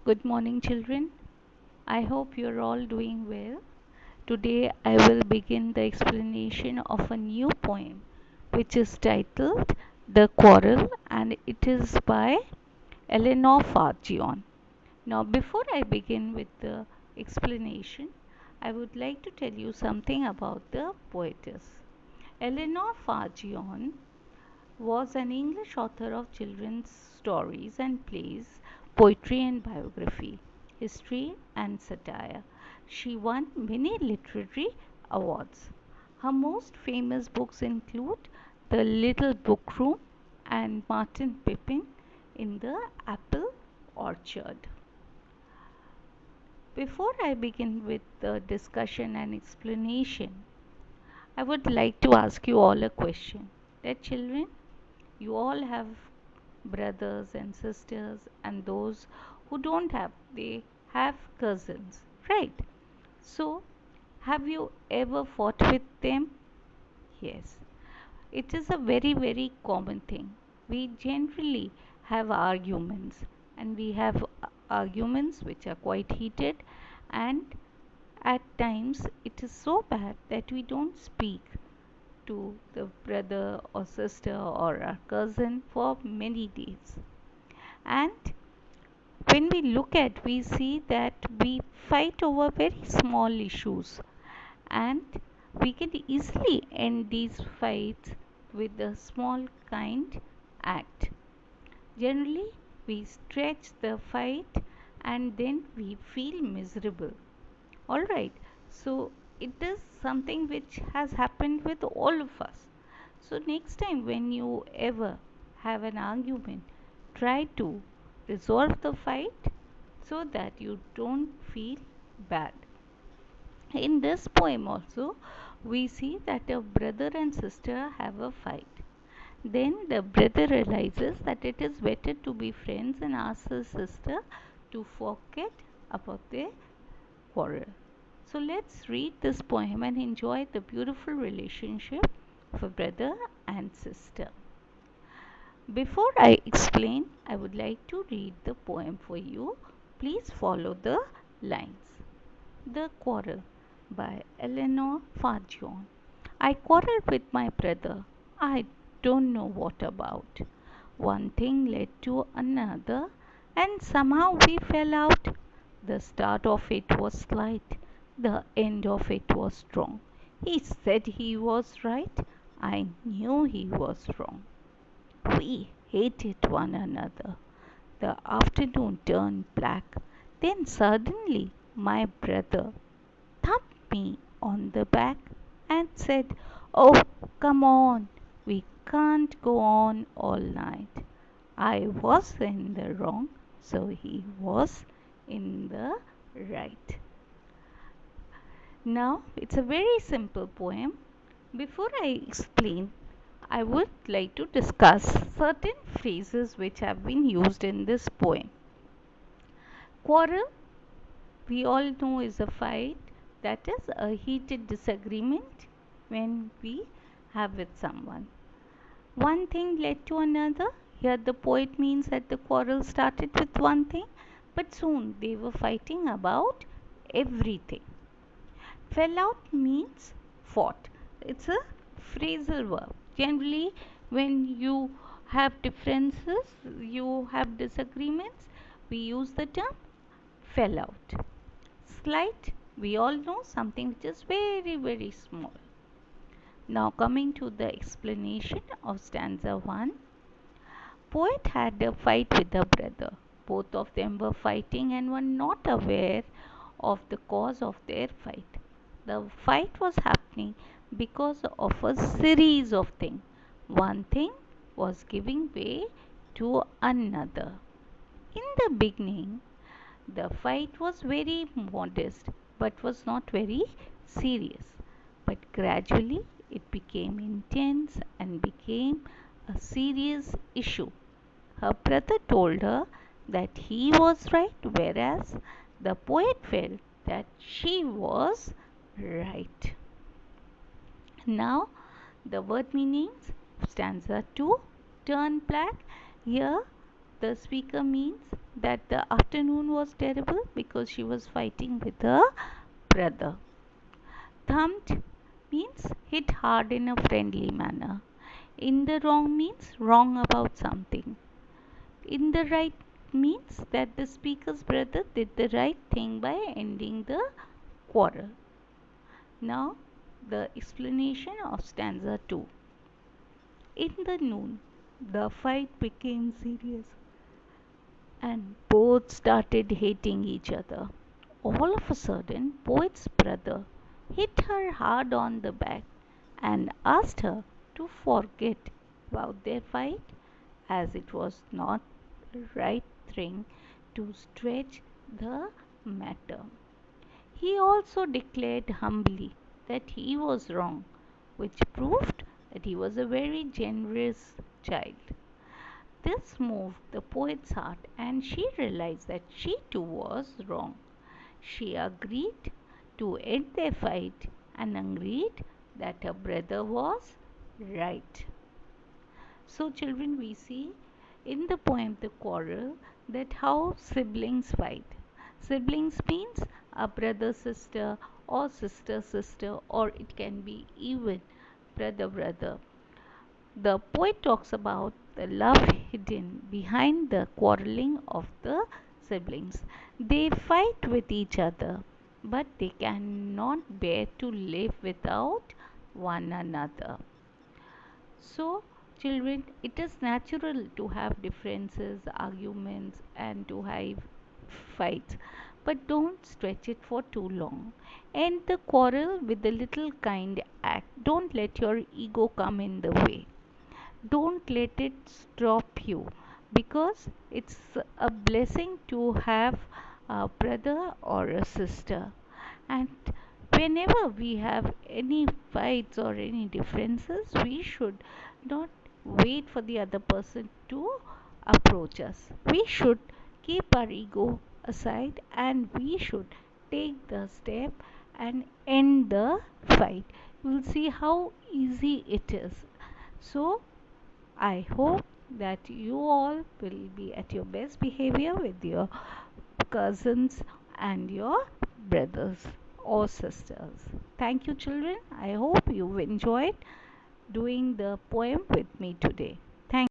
Good morning, children. I hope you're all doing well. Today I will begin the explanation of a new poem which is titled The Quarrel, and it is by Eleanor Farjeon. Now, before I begin with the explanation, I would like to tell you something about the poetess. Eleanor Farjeon was an English author of children's stories and plays, poetry and biography, history and satire. She won many literary awards. Her most famous books include The Little Book Room and Martin Pippin in the Apple Orchard. Before I begin with the discussion and explanation, I would like to ask you all a question. That children, you all have brothers and sisters, and those who don't have, they have cousins, right? So, have you ever fought with them? Yes, it is a very common thing. We generally have arguments, and we have arguments which are quite heated, and at times it is so bad that we don't speak to the brother or sister or our cousin for many days. And when we look at, we see that we fight over very small issues, and we can easily end these fights with a small kind act. Generally, we stretch the fight and then we feel miserable. Alright, so it is something which has happened with all of us. So, next time when you ever have an argument, try to resolve the fight so that you don't feel bad. In this poem, also, we see that a brother and sister have a fight. Then the brother realizes that it is better to be friends and asks his sister to forget about their quarrel. So let's read this poem and enjoy the beautiful relationship of a brother and sister. Before I explain, I would like to read the poem for you. Please follow the lines. The Quarrel by Eleanor Farjeon. I quarreled with my brother. I don't know what about. One thing led to another, and somehow we fell out. The start of it was slight, the end of it was strong. He said he was right, I knew he was wrong. We hated one another. The afternoon turned black. Then suddenly my brother thumped me on the back and said, "Oh, come on, we can't go on all night." I was in the wrong, so he was in the right. Now, it's a very simple poem. Before I explain, I would like to discuss certain phrases which have been used in this poem. Quarrel, we all know, is a fight, that is a heated disagreement when we have with someone. One thing led to another. Here the poet means that the quarrel started with one thing, but soon they were fighting about everything. Fell out means fought. It's a phrasal verb. Generally, when you have differences, you have disagreements, we use the term fell out. Slight, we all know, something which is very small. Now, coming to the explanation of stanza 1. Poet had a fight with a brother. Both of them were fighting and were not aware of the cause of their fight. The fight was happening because of a series of things. One thing was giving way to another. In the beginning, the fight was very modest but was not very serious. But gradually it became intense and became a serious issue. Her brother told her that he was right, whereas the poet felt that she was right. Now, the word meanings of stanza 2. Turn black. Here, the speaker means that the afternoon was terrible because she was fighting with her brother. Thumped means hit hard in a friendly manner. In the wrong means wrong about something. In the right means that the speaker's brother did the right thing by ending the quarrel. Now, the explanation of stanza 2. In the noon, the fight became serious and both started hating each other. All of a sudden, Poet's brother hit her hard on the back and asked her to forget about their fight, as it was not the right thing to stretch the matter. He also declared humbly that he was wrong, which proved that he was a very generous child. This moved the poet's heart, and she realized that she too was wrong. She agreed to end their fight and agreed that her brother was right. So, children, we see in the poem The Quarrel that how siblings fight. Siblings means a brother sister or sister sister, or it can be even brother brother. The poet talks about the love hidden behind the quarreling of the siblings. They fight with each other, but they cannot bear to live without one another. So, children, it is natural to have differences, arguments, and to have fights, but don't stretch it for too long. End the quarrel with a little kind act. Don't let your ego come in the way. Don't let it stop you, because it's a blessing to have a brother or a sister. And whenever we have any fights or any differences, we should not wait for the other person to approach us. We should keep our ego aside and we should take the step and end the fight. You will see how easy it is. So, I hope that you all will be at your best behavior with your cousins and your brothers or sisters. Thank you, children. I hope you've enjoyed doing the poem with me today.